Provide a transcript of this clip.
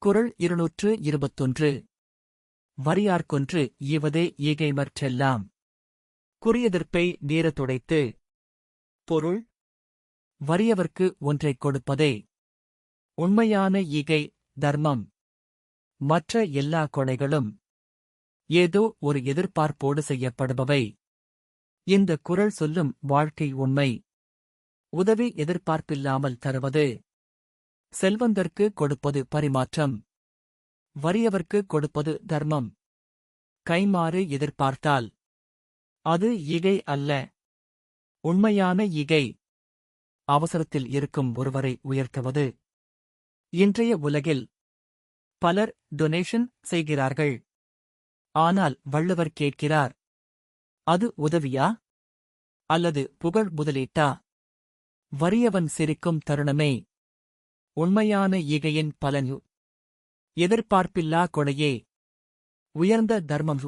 குறள் 221. வறியார்க்கொன்று ஈவதே ஈகைமற்றெல்லாம். குறியெதிர்ப்பை நீர துடைத்து. பொருள்: வறியவர்க்கு ஒன்றைக் கொடுப்பதே உண்மையான ஈகை, தர்மம். மற்ற எல்லா கொடைகளும் ஏதோ ஒரு எதிர்பார்ப்போடு செய்யப்படுபவை. இந்த குறள் சொல்லும் வாழ்க்கை உண்மை. உதவி எதிர்பார்ப்பில்லாமல் தருவது. செல்வந்தர்க்கு கொடுப்பது பரிமாற்றம். வறியவர்க்கு கொடுப்பது தர்மம். கைமாறு எதிர்பார்த்தால் அது ஈகை அல்ல. உண்மையான ஈகை அவசரத்தில் இருக்கும் ஒருவரை உயர்த்துவது. இன்றைய உலகில் பலர் டொனேஷன் செய்கிறார்கள். ஆனால் வள்ளுவர் கேட்கிறார், அது உதவியா அல்லது புகழ் முதலீட்டா? வறியவன் சிரிக்கும் தருணமே உண்மையான ஈகையின் பலன். எதிர்பார்ப்பில்லா கொடையே உயர்ந்த தர்மம்.